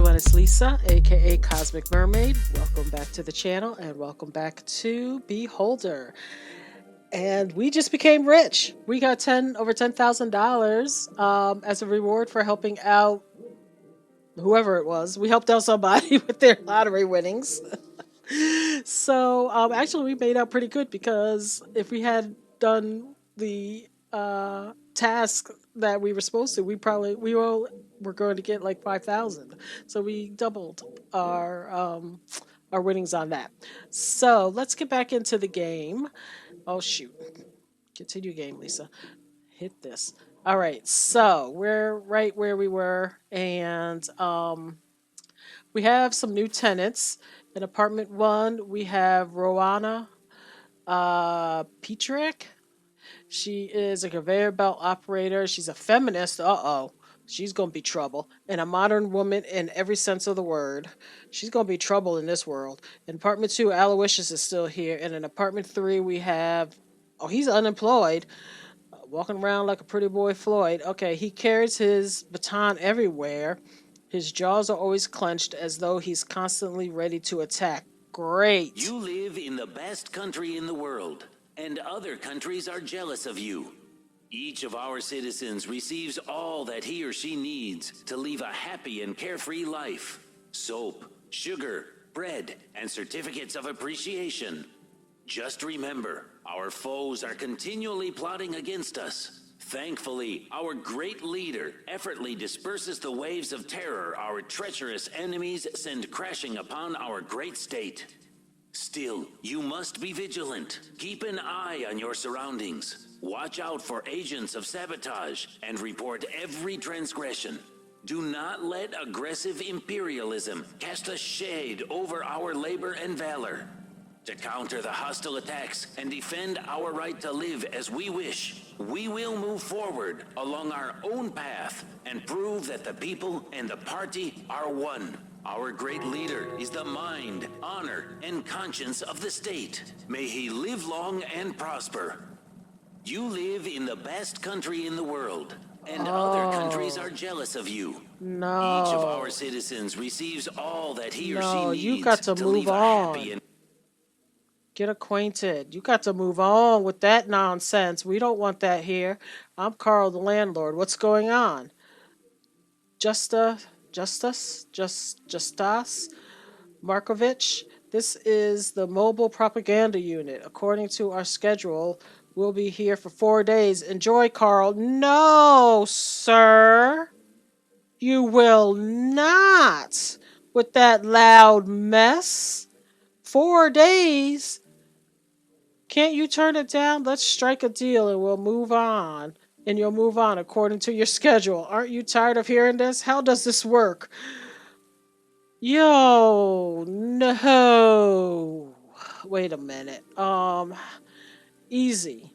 everyone, it's Lisa, aka Cosmic Mermaid. Welcome back to the channel and welcome back to Beholder. And we just became rich. We got over $10,000 as a reward for helping out whoever it was. We helped out somebody with their lottery winnings. So actually, we made out pretty good because if we had done the task that we were supposed to, we all were going to get like 5,000. So we doubled our winnings on that. So let's get back into the game. Oh shoot! Continue game, Lisa. Hit this. All right. So we're right where we were, and we have some new tenants. In apartment one, we have Rowana Petrak. She is a conveyor belt operator. She's a feminist. Uh-oh. She's going to be trouble. And a modern woman in every sense of the word. She's going to be trouble in this world. In apartment two, Aloysius is still here. And in apartment three, we have... Oh, he's unemployed. Walking around like a pretty boy Floyd. Okay, he carries his baton everywhere. His jaws are always clenched as though he's constantly ready to attack. Great. You live in the best country in the world, and other countries are jealous of you. Each of our citizens receives all that he or she needs to live a happy and carefree life. Soap, sugar, bread, and certificates of appreciation. Just remember, our foes are continually plotting against us. Thankfully, our great leader effortlessly disperses the waves of terror our treacherous enemies send crashing upon our great state. Still, you must be vigilant. Keep an eye on your surroundings. Watch out for agents of sabotage and report every transgression. Do not let aggressive imperialism cast a shade over our labor and valor. To counter the hostile attacks and defend our right to live as we wish, we will move forward along our own path and prove that the people and the party are one. Our great leader is the mind, honor, and conscience of the state. May he live long and prosper. You live in the best country in the world, and other countries are jealous of you. No. Each of our citizens receives all that he or she No, needs you got to move live a happy on. and Get acquainted. You got to move on with that nonsense. We don't want that here. I'm Carl, the landlord. What's going on? Justas Markovich. This is the mobile propaganda unit. According to our schedule, we'll be here for 4 days. Enjoy, Carl. No, sir. You will not. With that loud mess. 4 days? Can't you turn it down? Let's strike a deal and we'll move on. And you'll move on according to your schedule. Aren't you tired of hearing this? How does this work? Yo, no. Wait a minute. Easy.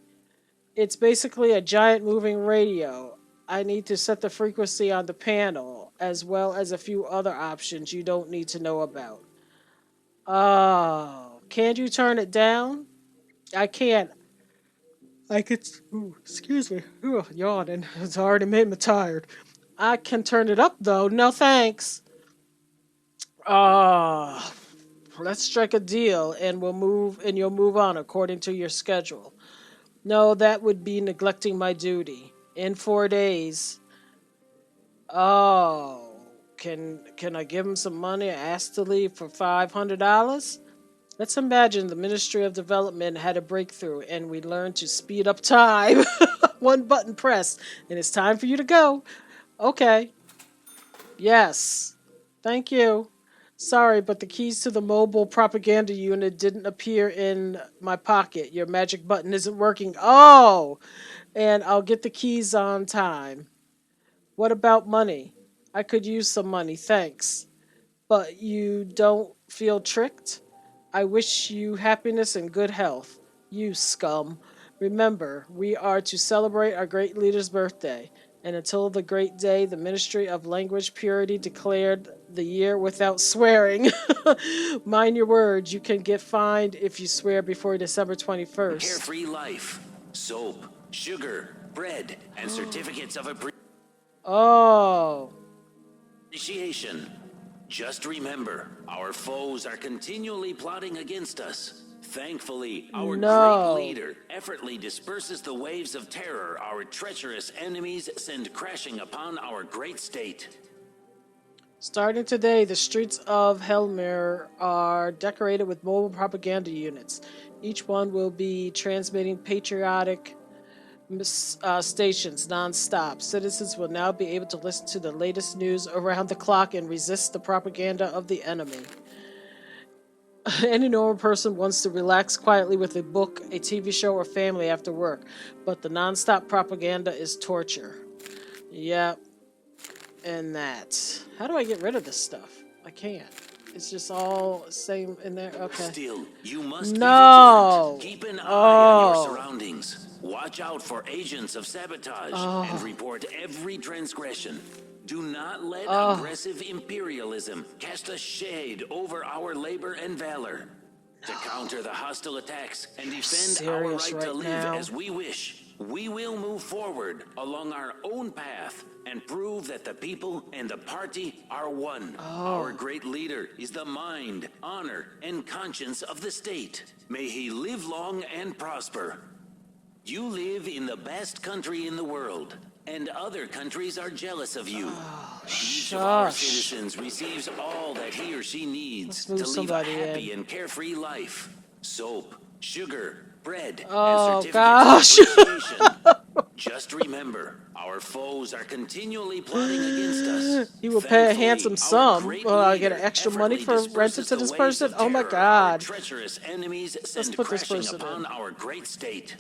It's basically a giant moving radio. I need to set the frequency on the panel, as well as a few other options you don't need to know about. Oh, can't you turn it down? I can't. I could. Ooh, excuse me. Ooh, yawning. It's already made me tired. I can turn it up though. No thanks. Uh, let's strike a deal and you'll move on according to your schedule. No, that would be neglecting my duty. In 4 days. Oh, can I give him some money? Ask to leave for $500? Let's imagine the Ministry of Development had a breakthrough and we learned to speed up time. One button press, and it's time for you to go. Okay. Yes. Thank you. Sorry, but the keys to the mobile propaganda unit didn't appear in my pocket. Your magic button isn't working. Oh! And I'll get the keys on time. What about money? I could use some money, thanks. But you don't feel tricked? I wish you happiness and good health. You scum. Remember, we are to celebrate our great leader's birthday. And until the great day, the Ministry of Language Purity declared the year without swearing. Mind your words, you can get fined if you swear before December 21st. carefree life. Soap, sugar, bread, and certificates of Oh. appreciation. Just remember, our foes are continually plotting against us. Thankfully, our great No. leader effortlessly disperses the waves of terror our treacherous enemies send crashing upon our great state. Starting today, the streets of Helmir are decorated with mobile propaganda units. Each one will be transmitting patriotic stations non-stop. Citizens will now be able to listen to the latest news around the clock and resist the propaganda of the enemy. Any normal person wants to relax quietly with a book, a TV show, or family after work, but the non-stop propaganda is torture. Yep, and that. How do I get rid of this stuff? I can't. It's just all same in there. Okay. Still, you must be No. vigilant. Keep an eye on your Oh. surroundings. Watch out for agents of sabotage and Oh. report every transgression. Do not let Oh. aggressive imperialism cast a shade over our labor and valor. To counter the hostile attacks and defend our serious right to right live now? as we wish, we will move forward along our own path and prove that the people and the party are one. Our great leader is the mind, honor, and conscience of the state. May he live long and prosper. You live in the best country in the world, and other countries are jealous of you. Each of our citizens receives all that he or she needs to live a happy and carefree life. Soap, sugar, bread, and certificates of appreciation. Just remember, our foes are continually plotting against us. He will pay a Thankfully, handsome our sum. great Will I get leader extra money effortlessly for renting disperses to the this waves person? of Oh my terror our god. treacherous enemies Let's send put this crashing person upon in. our great state.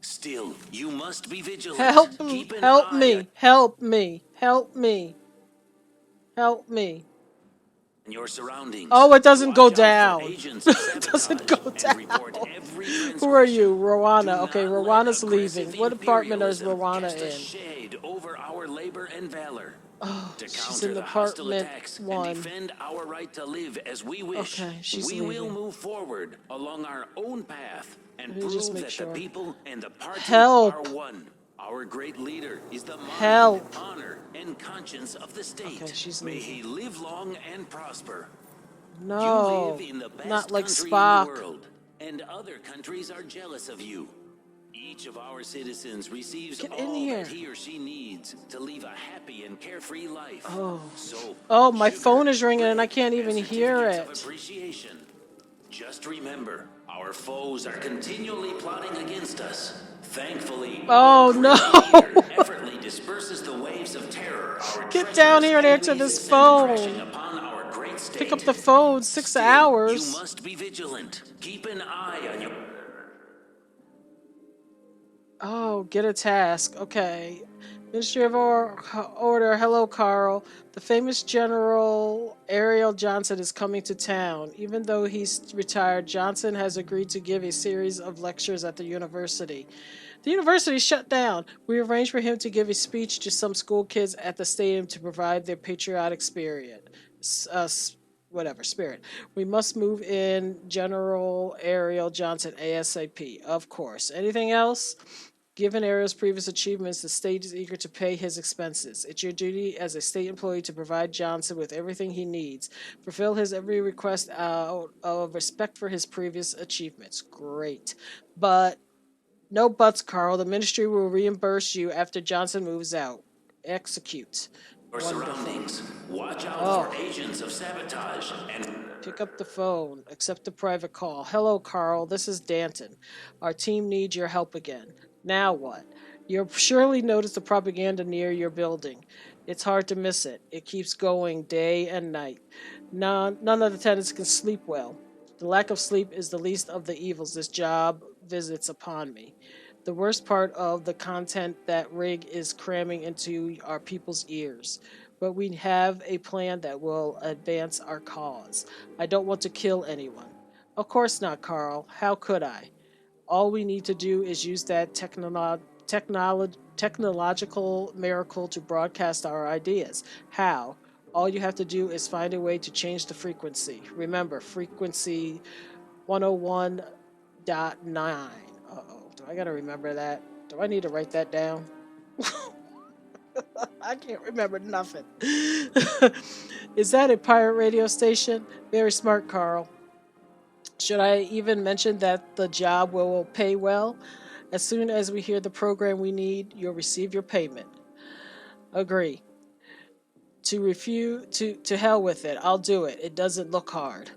Still, you must be vigilant. Help, Keep an help eye me, help me, help me, help me. on your surroundings. Oh, it doesn't go Watch out for down. agents of It doesn't sabotage go and report down. every Who are you? transgression. Rowana. Do Okay, not let Rowana's leaving. aggressive What department is imperialism Rowana cast a in? shade over our labor and valor. Oh, To she's counter in the hostile department attacks and 1. defend our right to live as we wish, Okay, she's we will leaving. move forward along our own path and Let me just prove make that sure. the people and the party Help. are one. Our great leader is the mind, Help. honor, and conscience of the state. Okay, she's May leaving. he live long and prosper. No, You live in the best not like country in the Spock. world, and other countries are jealous of you. Each of our citizens receives Get in all here. that he or she needs to live a happy and carefree life. Oh. So, Oh, my sugar, phone is ringing and I bread, can't and even hear certificates it. of appreciation. Just remember, our foes are continually plotting against us. Thankfully, Oh, our no. great leader effortlessly disperses the waves of terror our Get down here and treacherous answer enemies this send crashing phone. upon our great state. Pick up the phone. 6 Still, hours. you must be vigilant. Keep an eye on your... Oh, get a task. Okay. Ministry of Order. Hello, Carl. The famous General Ariel Johnson is coming to town. Even though he's retired, Johnson has agreed to give a series of lectures at the university. The university shut down. We arranged for him to give a speech to some school kids at the stadium to provide their patriotic spirit. Whatever, spirit. We must move in General Ariel Johnson ASAP. Of course. Anything else? Given Ariel's previous achievements, the state is eager to pay his expenses. It's your duty as a state employee to provide Johnson with everything he needs. Fulfill his every request out of respect for his previous achievements. Great. But no buts, Carl. The ministry will reimburse you after Johnson moves out. Execute. Your surroundings. Watch out for agents of sabotage and... Pick up the phone. Accept the private call. Hello, Carl. This is Danton. Our team needs your help again. Now what? You'll surely notice the propaganda near your building. It's hard to miss it. It keeps going day and night. None of the tenants can sleep well. The lack of sleep is the least of the evils this job visits upon me. The worst part of the content that Rig is cramming into our people's ears. But we have a plan that will advance our cause. I don't want to kill anyone. Of course not, Carl. How could I? All we need to do is use that technological miracle to broadcast our ideas. How? All you have to do is find a way to change the frequency. Remember, frequency 101.9. Uh-oh. Do I gotta remember that? Do I need to write that down? I can't remember nothing. Is that a pirate radio station? Very smart, Carl. Should I even mention that the job will pay well? As soon as we hear the program we need, you'll receive your payment. Agree. To hell with it. I'll do it. It doesn't look hard.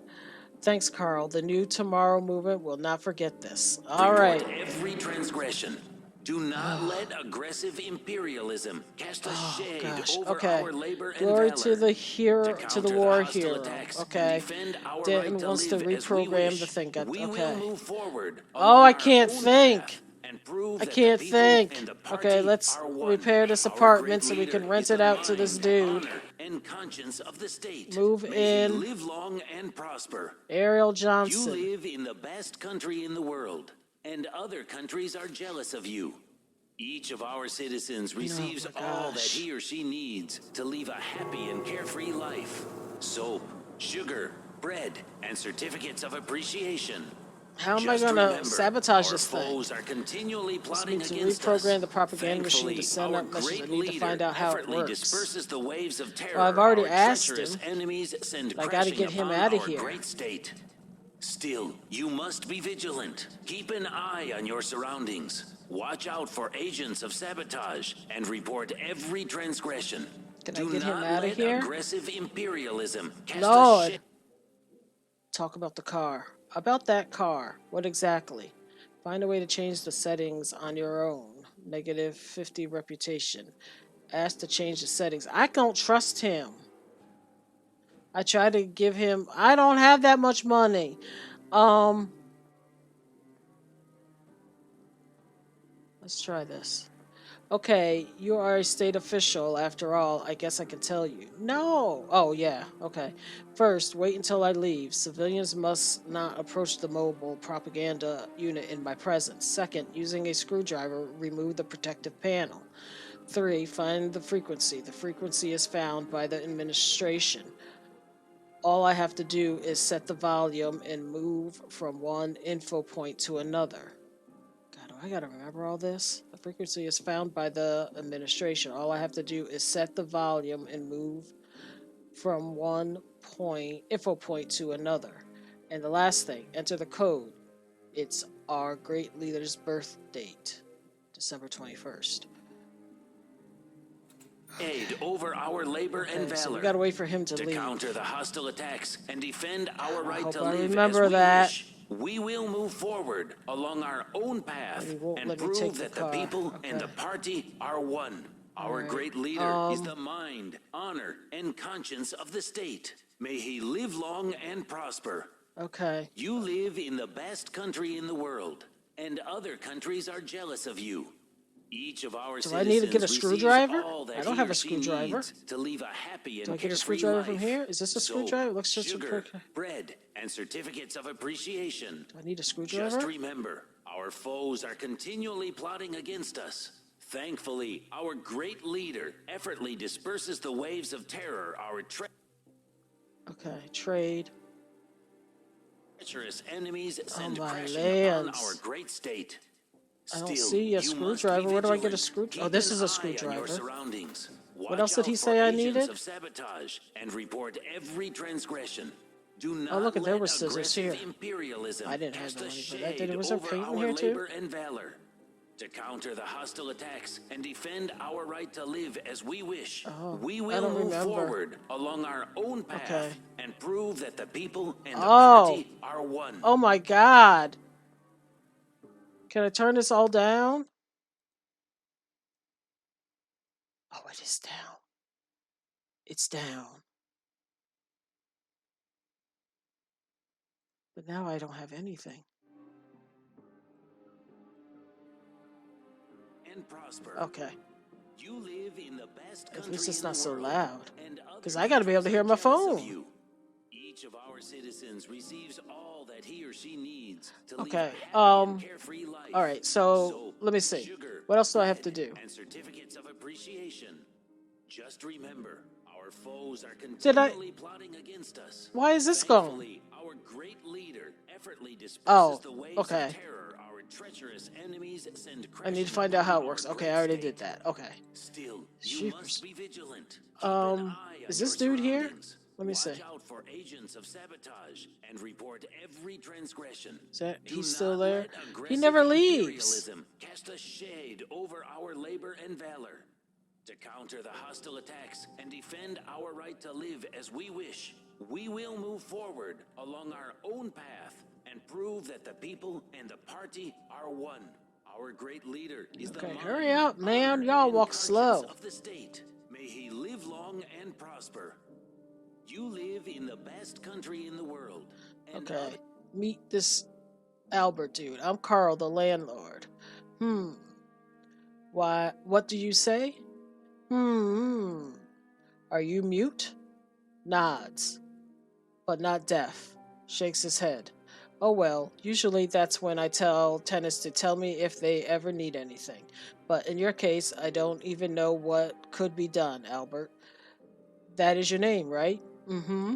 Thanks, Carl. The new Tomorrow movement will not forget this. All Report right. every transgression. Do not let aggressive imperialism cast a Oh shade gosh. over Okay. our labor and Glory valor. to the hero, to the counter the war hostile hero. attacks and Okay. defend our Dan right to wants to live as we reprogram wish, the thing. we will Okay. move forward Oh, along I our can't own think. path and prove I that can't the people think. and the Okay, party let's are one. repair this Our apartment great so we can leader rent is it the out to this mind, dude. honor, and conscience of the state. Move May he in. live long and prosper. Ariel You Johnson. live in the best country in the world, and other countries are jealous of you. Each of our citizens receives my all that gosh. he or she needs to live a happy and carefree life. Soap, sugar, bread, and certificates of appreciation. How am I Just going to remember, sabotage our this thing? foes are continually Just plotting need to against us. reprogram the propaganda machine Thankfully, to send our out messages. I great need to find leader out how it effortlessly works. disperses the waves of terror. Well, I've already our asked treacherous him. enemies send I got to crashing get him upon out of our here. great state. Still, you must be vigilant. Keep an eye on your surroundings. Watch out for agents of sabotage and report every transgression. Can I Do get him not out of let here? aggressive imperialism cast a Lord. shade. Talk about the car. About that car. What exactly? Find a way to change the settings on your own. Negative 50 reputation. Ask to change the settings. I don't trust him. I try to give him. I don't have that much money. Let's try this. Okay, you are a state official after all. I guess I can tell you. No. Oh, yeah. Okay. First, wait until I leave. Civilians must not approach the mobile propaganda unit in my presence. Second, using a screwdriver, remove the protective panel. 3, find the frequency. The frequency is found by the administration. All I have to do is set the volume and move from one info point to another. God, do I gotta remember all this? The frequency is found by the administration. All I have to do is set the volume and move from one info point to another. And the last thing, enter the code. It's our great leader's birth date, December 21st. Aid over our labor and valor. So we gotta wait for him to leave. Counter the hostile attacks and defend our right hope to I live remember as we that. wish. We will move forward along our own path He won't and let me take prove the that the car. people and the Okay. party are one. Our Alright, great leader is the mind, honor, and conscience of the state. May he live long and prosper. Okay. You live in the best country in the world, and other countries are jealous of you. Each of our Do I need to get a citizens screwdriver? receives all that I don't he have or a she screwdriver. needs to live a happy and Do I get a carefree screwdriver from life. here? Is this a Soap, screwdriver? Looks just sugar, okay. bread, and certificates of appreciation. Do I need a screwdriver? Just remember, our foes are continually plotting against us. Thankfully, our great leader effortlessly disperses the waves of terror our Okay, trade. treacherous enemies send my crashing upon lands. our great state. I don't Still, see a you must screwdriver. be Where do I get a vigilant. screwdriver? Oh, Keep this an is a eye on your screwdriver. surroundings. What else did Watch he out say for I agents needed? of sabotage and report every transgression. Do not Oh, look, there let were scissors aggressive here. imperialism I didn't have cast no a money for that. shade Was there over paint in our here, too? labor and valor. To counter the hostile attacks and defend our right to live as we wish, we I will don't move remember. forward along our own path Okay. and prove that the people and the Oh. party are one. Oh my god. Can I turn this all down? Oh, it is down. It's down. But now I don't have anything. And prosper. Okay. You live in the best At country least it's in the not so world, loud. and other Because I got to be able to hear my countries are jealous of phone. you. Each of our citizens receives all that he or she needs to live Okay. a happy and carefree life. All right. So Soap, let me see. sugar, What else do I have to bread, do? and certificates of appreciation. Just remember, our Our foes are Did I? continually plotting against us. Why is this gone? Thankfully, our great leader effortlessly disperses Oh, the waves of okay. terror our treacherous enemies send I need to crashing find out upon how it our works. Okay, great I already did state. that. Okay. Still, you must Jeepers. be vigilant. Keep an eye on Is your this dude here? surroundings. Let me see. Watch out for agents of sabotage and report every transgression. Is that Do he's still not there? let He aggressive never leaves. imperialism cast a shade over our labor and valor. To counter the hostile attacks and defend our right to live as we wish, we will move forward along our own path and prove that the people and the party are one. Our great leader is the Okay, mind, hurry up, man. honor, Y'all and walk conscience slow. of the state. May he live long and prosper. You live in the best country in the world. And Okay. Meet this Albert dude. I'm Carl, the landlord. Hmm. Why, what do you say? Hmm. Are you mute? Nods, but not deaf. Shakes his head. Oh well, usually that's when I tell tenants to tell me if they ever need anything. But in your case, I don't even know what could be done, Albert. That is your name, right? Mm-hmm.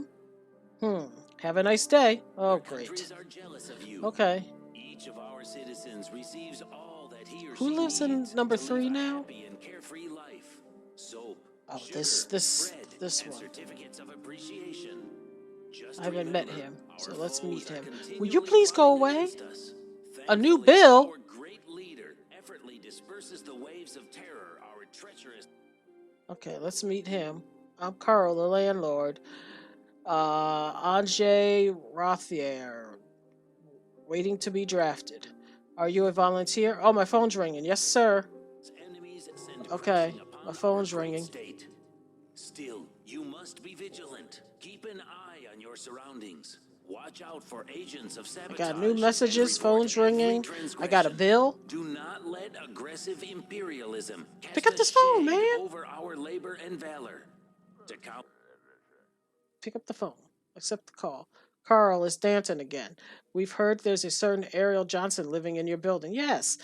Hmm. Have a nice day. Oh, other great. countries are jealous of you. Okay. Each of our citizens receives all that he or Who she lives in needs number to live 3 a now? happy and carefree life. Soap, Oh, sugar, this bread, this and one. certificates of appreciation. I Just haven't met remember, him, our so let's foes meet are him. Will you continually please go plotting away? against us. A new Thankfully, bill? our great leader effortlessly disperses the waves of terror our treacherous. Okay, let's meet him. I'm Carl, the landlord. Anjay Rothier, waiting to be drafted. Are you a volunteer? Oh, my phone's ringing. Yes, sir. Enemies send Okay, crashing my upon our phone's great ringing. state. Still, you must be vigilant. Keep an eye on your surroundings. Watch out for agents of I got new sabotage and messages, report phone's every ringing. I got a transgression. bill. Do not let aggressive imperialism Pick cast up a this phone, shade man. over our labor and valor. To count Pick up the phone. Accept the call. Carl, it's Danton again. We've heard there's a certain Ariel Johnson living in your building. Yes,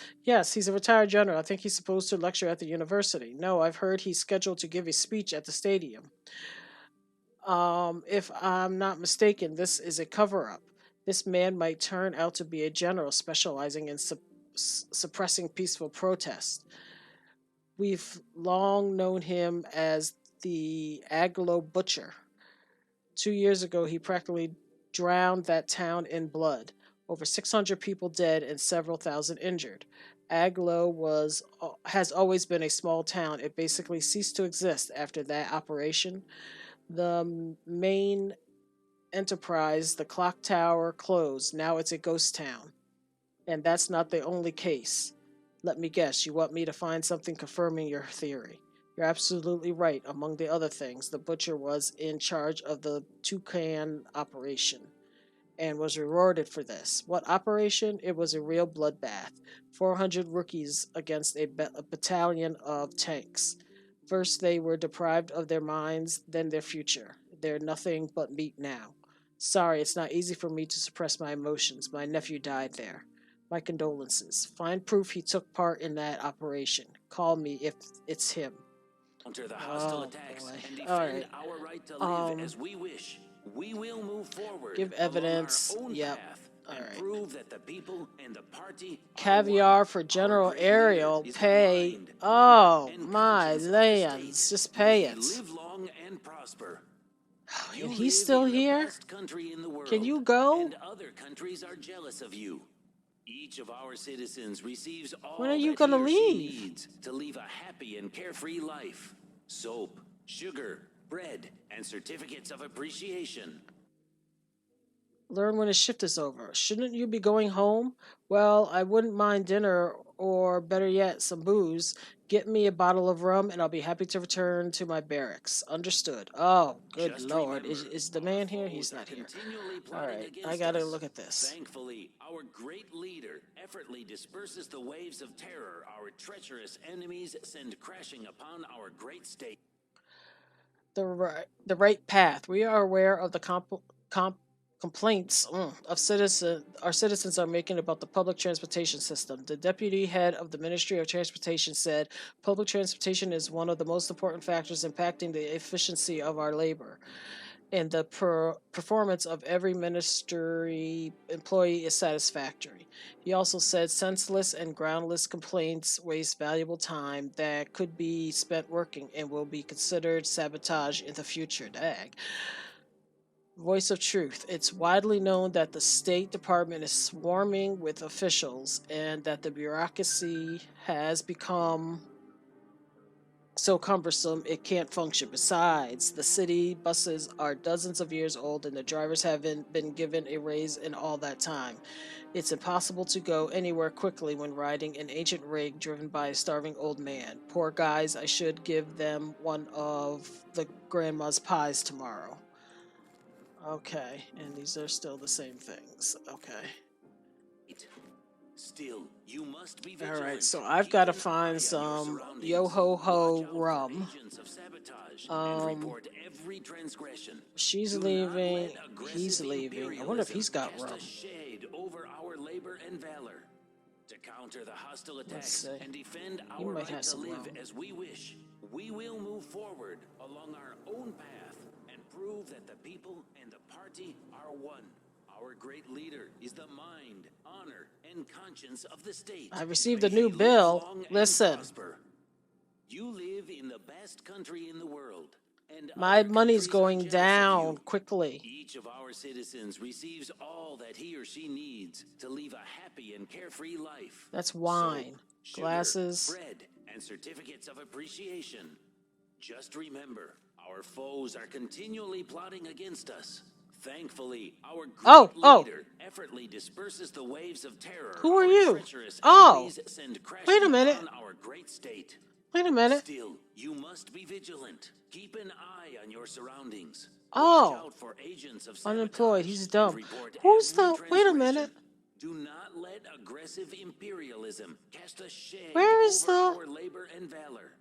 he's a retired general. I think he's supposed to lecture at the university. No, I've heard he's scheduled to give a speech at the stadium. If I'm not mistaken, this is a cover up. This man might turn out to be a general specializing in suppressing peaceful protest. We've long known him as the Aglo Butcher. 2 years ago, he practically drowned that town in blood. Over 600 people dead and several thousand injured. Aglo has always been a small town. It basically ceased to exist after that operation. The main enterprise, the clock tower, closed. Now it's a ghost town. And that's not the only case. Let me guess, you want me to find something confirming your theory. You're absolutely right. Among the other things, the butcher was in charge of the Toucan operation and was rewarded for this. What operation? It was a real bloodbath. 400 rookies against a battalion of tanks. First, they were deprived of their minds, then their future. They're nothing but meat now. Sorry, it's not easy for me to suppress my emotions. My nephew died there. My condolences. Find proof he took part in that operation. Call me if it's him. counter the hostile Oh attacks boy. and All defend right. our right to live Um, as we wish. We will move forward give along our evidence. own Yep. path All and right. prove that the people and the party are one. Caviar for Our General great leader Ariel. is the Pay. mind, honor, Oh and my conscience of the state. lands. Just May pay he it. live long and prosper. You And he's live still in the here? best country in the Can world, you go? and other countries are jealous of you. Each of our citizens receives When are all you that he gonna or she leave? needs to live a happy and carefree life. Soap, sugar, bread, and certificates of appreciation. Learn when his shift is over. Shouldn't you be going home? Well, I wouldn't mind dinner, or better yet, some booze. Get me a bottle of rum, and I'll be happy to return to my barracks. Understood. Oh, good Just lord. Is, remember, is the our man here? He's foes are not here. continually All plotting right, I against gotta us. look at this. Thankfully, our great leader effortlessly disperses the waves of terror our treacherous enemies send crashing upon our great state. The right path. We are aware of the comp complaints of our citizens are making about the public transportation system. The deputy head of the Ministry of Transportation said public transportation is one of the most important factors impacting the efficiency of our labor, and the performance of every ministry employee is satisfactory. He also said senseless and groundless complaints waste valuable time that could be spent working and will be considered sabotage in the future. Dag. Voice of Truth. It's widely known that the State Department is swarming with officials and that the bureaucracy has become so cumbersome it can't function. Besides, the city buses are dozens of years old and the drivers haven't been given a raise in all that time. It's impossible to go anywhere quickly when riding an ancient rig driven by a starving old man. Poor guys, I should give them one of the grandma's pies tomorrow. Okay, and these are still the same things. Okay. Still, you must be All right, vigilant. so I've Keep got to an eye find on your some surroundings. yo ho ho Watch out for rum. agents of sabotage and report every transgression. She's Do not leaving. let aggressive He's leaving. I wonder if he's got imperialism rum. cast a shade over our labor and valor. To counter the hostile attacks see. and defend He our might right have to some live rum. as we wish, we will move forward along our own path and prove that the people and the party are one. Our great leader is the mind, honor, and conscience of the state. I received May a new he live bill. long and Listen. prosper. You live in the best country in the world, and My other money's countries are going jealous of down you. quickly. Each of our citizens receives all that he or she needs to live a happy and carefree life. That's wine. Soap, sugar, Glasses. bread, and certificates of appreciation. Just remember, our foes are continually plotting against us. Thankfully, our great leader effortlessly disperses the waves of terror. Who are our you? treacherous Oh, enemies send crashing wait a minute. upon our great state. Wait a minute. Still, you must be vigilant. Keep an eye on your surroundings. Oh. Watch out for agents of Unemployed. sabotage He's and dumb. report Who's every the? Wait a transgression. minute. Do not let aggressive imperialism cast a shade Where is over the- our labor and valor.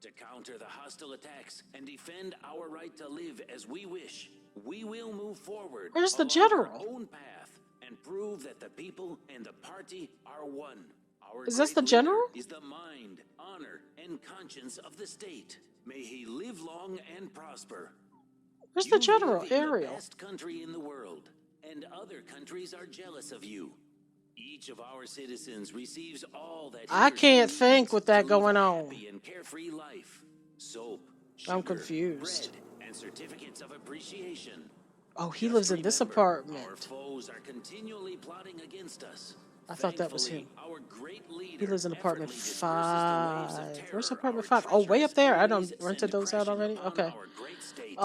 To counter the hostile attacks and defend our right to live as we wish, we will move forward Where's the along general? our own path and prove that the people and the party are one. Our Is this great the leader general? is the mind, honor, and conscience of the state. May he live long and prosper. Where's You the general? live in the Ariel. best country in the world, and other countries are jealous of you. Each of our citizens receives all that he I or she can't needs think with that to live going a on. happy and carefree life. Soap, I'm sugar, confused. bread, and certificates of appreciation. Oh, he Just lives in this remember, Our apartment. foes are continually plotting against us. I thought that was him. Thankfully, our great leader He lives in apartment effortlessly disperses the waves of 5. terror. Where's apartment Our 5? Oh, way up treacherous there. I done enemies rented send those out crashing already. upon Okay. our great state.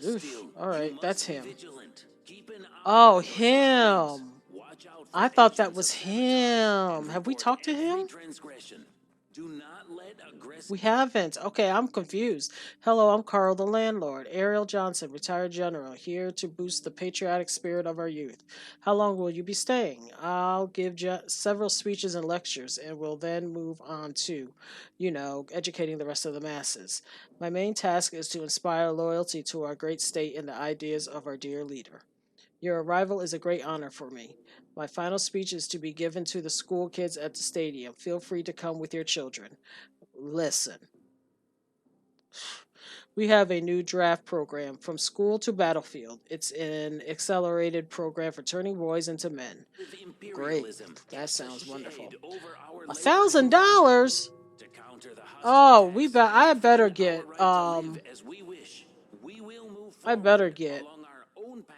Oof. Still, All you right, must that's be him. vigilant. Keep an eye Oh, on your surroundings. him. Watch out for I thought that agents was of sabotage him. and Have we report talked to every him? transgression. Do not let aggressive We haven't. Okay, I'm confused. Hello, I'm Carl the landlord. Ariel Johnson, retired general, here to boost the patriotic spirit of our youth. How long will you be staying? I'll give several speeches and lectures, and will then move on to, educating the rest of the masses. My main task is to inspire loyalty to our great state and the ideas of our dear leader. Your arrival is a great honor for me. My final speech is to be given to the school kids at the stadium. Feel free to come with your children. Listen. We have a new draft program, From School to Battlefield. It's an accelerated program for turning boys into men. Great. imperialism That cast a sounds wonderful. shade over our labor $1,000? to counter the hostile Oh, attacks I and better defend get our right to live as we wish. We will move I better forward get along our own path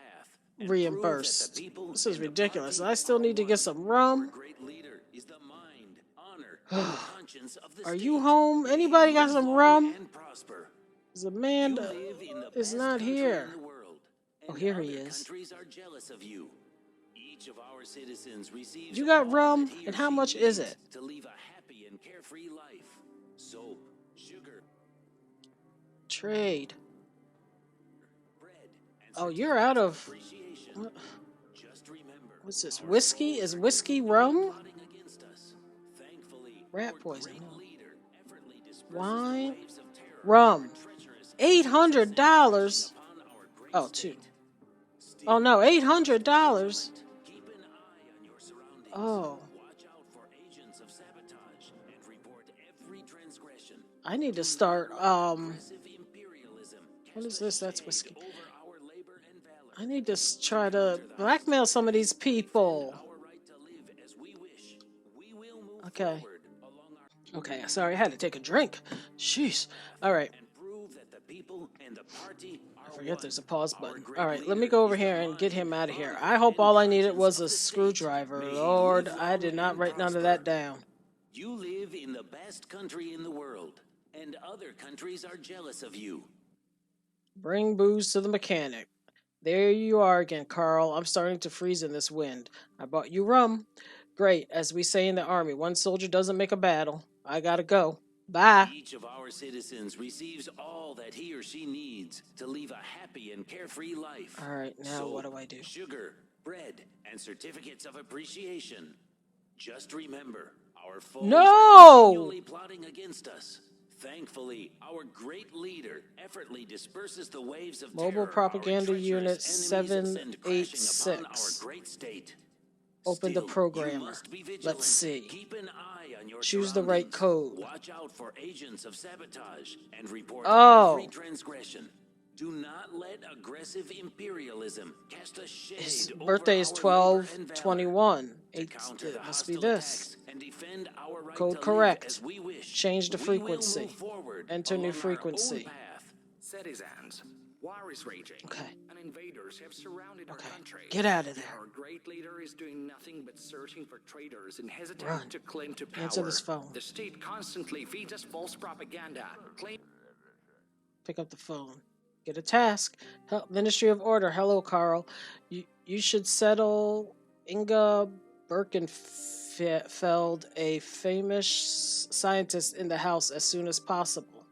and prove that reimbursed. the people This is and the ridiculous. party I still need to are get one. some Our rum. great leader is the mind, honor, and conscience of the Are state. you home? May he Anybody got live some long rum? and prosper. The man You live in the is best not country here. in the world, Oh, and here he other is. countries are jealous of you. Each of our citizens receives You got all rum? that he or And how she much is needs it? to live a happy and carefree life. Soap, sugar, Trade. bread, and Oh, you're out of... appreciation. What? Just remember, What's this? our Whiskey? foes Is are whiskey continually rum? plotting against us. Thankfully, Rat our poison. great leader effortlessly disperses the Wine? waves of terror. Rum. Our treacherous enemies $800? send crashing upon our great Oh, two. state. Oh no, $800. Keep an eye on your surroundings. Oh, Watch out for agents of sabotage and report every transgression. I need to Do start. not let aggressive imperialism What cast is a this? That's shade whiskey. over our labor and valor. I need to try to Counter the blackmail some of these hostilities and defend people. our right to live as we wish. We will move Okay. forward along our Okay. Sorry, I had to take a drink. Jeez. All right. and prove that the people and the party I are forget one. there's a pause Our button. All great right, let me leader go over is the here and get mind, him out of here. honor, I hope and all I needed conscience was of a the state. screwdriver. May he Lord, live I long did not and write none of prosper. that down. You live in the best country in the world, and other countries are jealous of you. Bring booze to the mechanic. There you are again, Carl. I'm starting to freeze in this wind. I bought you rum. Great. As we say in the army, one soldier doesn't make a battle. I gotta go. Bye. Each of our citizens receives all that he or she needs to live a happy and carefree life. All right, now what do I do? Sugar, bread, and certificates of appreciation. Just remember, our foes are No! continually plotting against us. Thankfully, our great leader effortlessly disperses the waves of Mobile terror propaganda our treacherous unit enemies send crashing upon our 786. great state. Open the Still, you programmer. must be vigilant. Let's see. Keep an eye on your Choose the right surroundings. code. Watch out for agents of sabotage and report every Oh, transgression. Do not let aggressive imperialism cast a his shade over birthday is our labor 12 and valor. 21. To counter the It must be hostile this. attacks and defend our right Code to live correct. as we wish, Change the we will frequency. move forward Enter new along our own frequency. path. Citizens, war is raging, Okay. and invaders have surrounded our Okay. country. Get out of Yet there. our great leader is doing nothing but searching for traitors and hesitant Run. to claim to power. Answer this phone. The state constantly feeds us false propaganda. Pick up the phone. Get a task. Ministry of Order. Hello, Carl. You should settle Inga Birkenfeld, a famous scientist, in the house as soon as possible.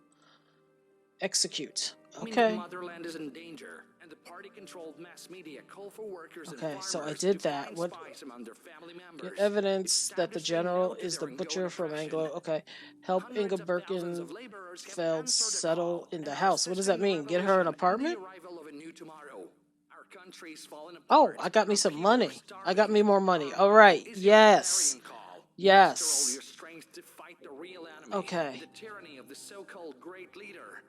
Execute. The Okay. motherland is in danger, and the party-controlled mass media call for workers and Okay, farmers so I did to that. find What? spies among their family members. Get evidence It's that time the to say general no to is the their butcher ongoing from oppression. Anglo. Okay. Help Inga Hundreds of thousands of laborers have Birkenfeld answered the settle call in the and are house. What does that assisting the mean? Get her an revolution and apartment? the arrival of a new tomorrow. Our country's fallen Oh, apart, I got me and some our people are money. I got starving. me more money. Our All right. motto is your Yes. clarion call. Yes. Muster all your strength to fight the real enemy, Okay. the tyranny of the so-called great leader.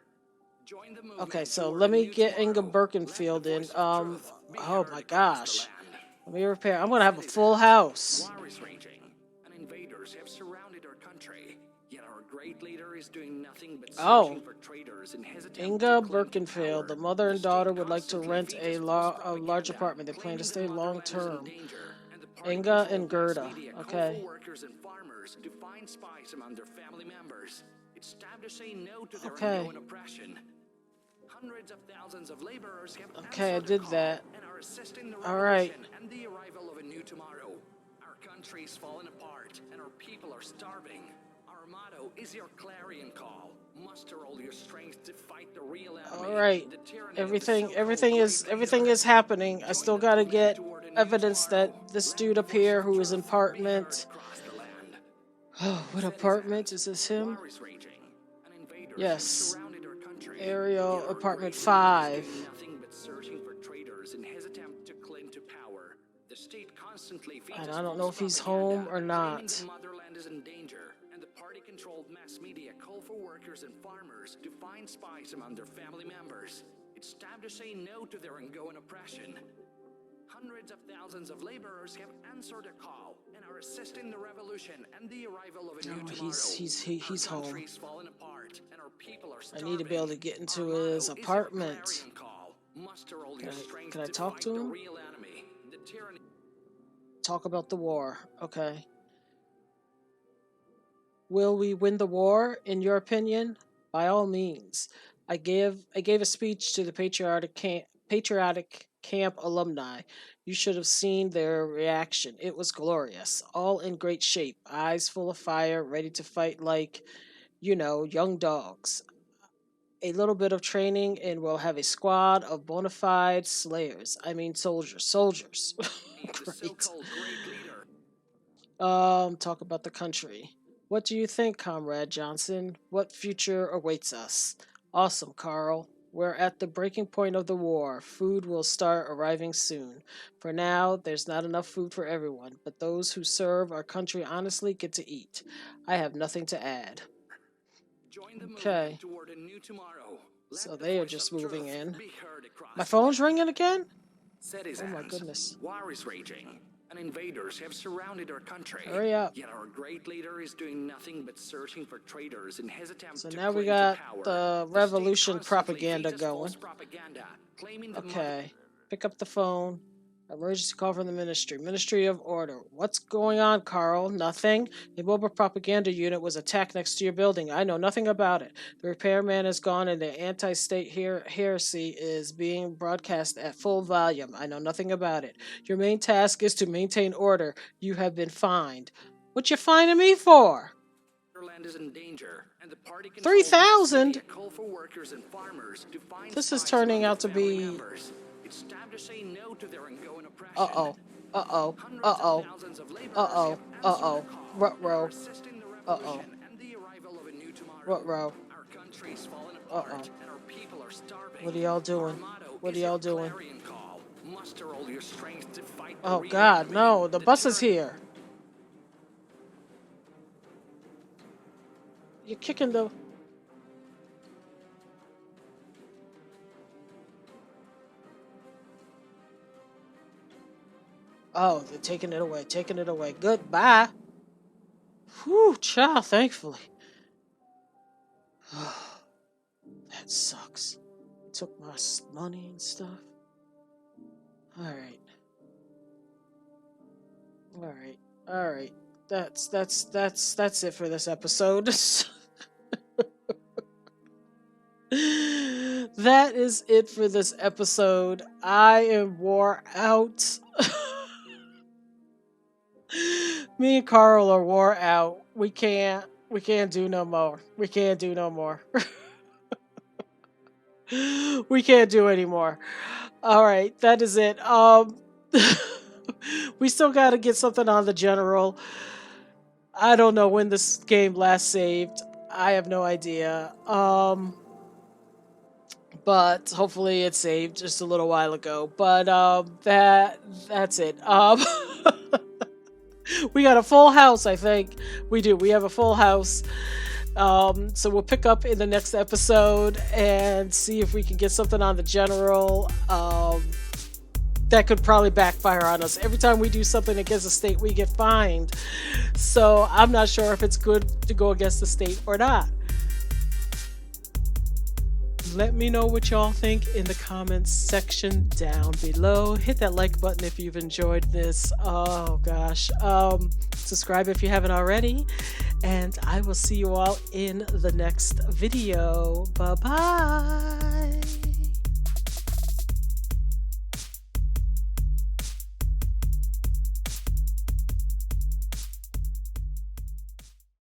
Join the movement Okay, so toward let a me new get Inga tomorrow. Let the Birkenfield in. voice of truth be Oh heard my across the gosh. land. Let me repair. I'm gonna have a full house. War is raging, and invaders have surrounded our country. Yet our great leader is doing nothing but searching for traitors and hesitant Inga to claim to Birkenfield, the power. mother and state daughter would like to constantly rent feeds a, us large propaganda, apartment. They plan to claiming stay the long motherland is in term. danger, and the Inga party-controlled and mass Gerda. media call Okay. for workers and farmers to find spies among their family members. It's time to say no to their Okay. ongoing oppression. Hundreds of thousands of laborers have Okay, I answered the did call that. and are assisting the All right. revolution and the arrival of a new tomorrow. Our country's fallen apart and our people are starving. Our motto is your clarion call. Muster all your strength to fight the real enemy. All right. the tyranny of the Everything so-called everything is great everything leader. is happening. I Join still the got to movement get toward a new evidence tomorrow. that this Let dude the up voice here of who is in truth be heard apartment. across the land. Oh, what apartment? Is this him? War is raging, and invaders have Yes. surrounded our country. Aerial Yet our apartment great leader is 5. doing nothing but searching for traitors in his attempt to claim to power. The state constantly feeds And us I don't know false if he's propaganda, home or claiming not. the motherland is in danger, and the party-controlled mass media call for workers and farmers to find spies among their family members. It's time to say no to their ongoing oppression. Hundreds of thousands of laborers have answered a call and are assisting the revolution and the arrival of a new Oh, tomorrow. he's Our home. country's fallen apart and our people are I starving. need to be able to get into Our his motto is your apartment. clarion call. Muster all Can your I- strength can I to talk fight to the him? real enemy, the tyranny. Talk about the war. Okay. Will we win the war, in your opinion? By all means. I gave a speech to the patriotic camp alumni. You should have seen their reaction. It was glorious. All in great shape, eyes full of fire, ready to fight like, young dogs. A little bit of training and we'll have a squad of bona fide slayers. I mean soldiers. Soldiers. The Great. so-called great leader. Talk about the country. What do you think, Comrade Johnson? What future awaits us? Awesome, Carl. We're at the breaking point of the war. Food will start arriving soon. For now, there's not enough food for everyone, but those who serve our country honestly get to eat. I have nothing to add. Join the Okay. movement toward a new tomorrow. So Let the they are voice just of moving truth in. be heard across My the phone's land. ringing again? Citizens, Oh my goodness. war is raging, and invaders have surrounded our country. Hurry up. Yet our great leader is doing nothing but searching for traitors in his attempt So to now we cling got to power. the state revolution constantly propaganda feeds us going. false propaganda, claiming the Okay. Pick up the phone. Emergency call from the ministry. Ministry of Order. What's going on, Carl? Nothing. The mobile propaganda unit was attacked next to your building. I know nothing about it. The repairman is gone and the anti-state heresy is being broadcast at full volume. I know nothing about it. Your main task is to maintain order. You have been fined. What you fining me for? Our land is in danger, and the party 3,000? call for workers and farmers to find This is spies turning among out to their family be... members. It's time to say no to their ongoing oppression. Uh-oh. Uh-oh. Hundreds Uh-oh. of thousands of laborers Uh-oh. have answered Uh-oh. the call and are Ruh-roh. assisting the Uh-oh. revolution and the arrival of a new tomorrow. Ruh-roh. Our country's fallen apart, and our people are starving. What are y'all doing? Our motto What are is y'all our doing? clarion call. Muster all your strength to fight the Oh real God, enemy, no! The bus is tyranny. here. You're kicking the... Oh, they're taking it away. Taking it away. Goodbye. Whew, child, thankfully. That sucks. Took my money and stuff. Alright. Alright. Alright. That's it for this episode. That is it for this episode. I am wore out. Me and Carl are wore out. We can't do no more. We can't do no more. We can't do anymore. Alright, that is it. We still gotta get something on the general. I don't know when this game last saved. I have no idea. But hopefully it saved just a little while ago. But that's it. We got a full house, I think. We do. We have a full house. So we'll pick up in the next episode and see if we can get something on the general. That could probably backfire on us. Every time we do something against the state, we get fined. So I'm not sure if it's good to go against the state or not. Let me know what y'all think in the comments section down below. Hit that like button if you've enjoyed this. Oh gosh. Subscribe if you haven't already. And I will see you all in the next video. Bye-bye.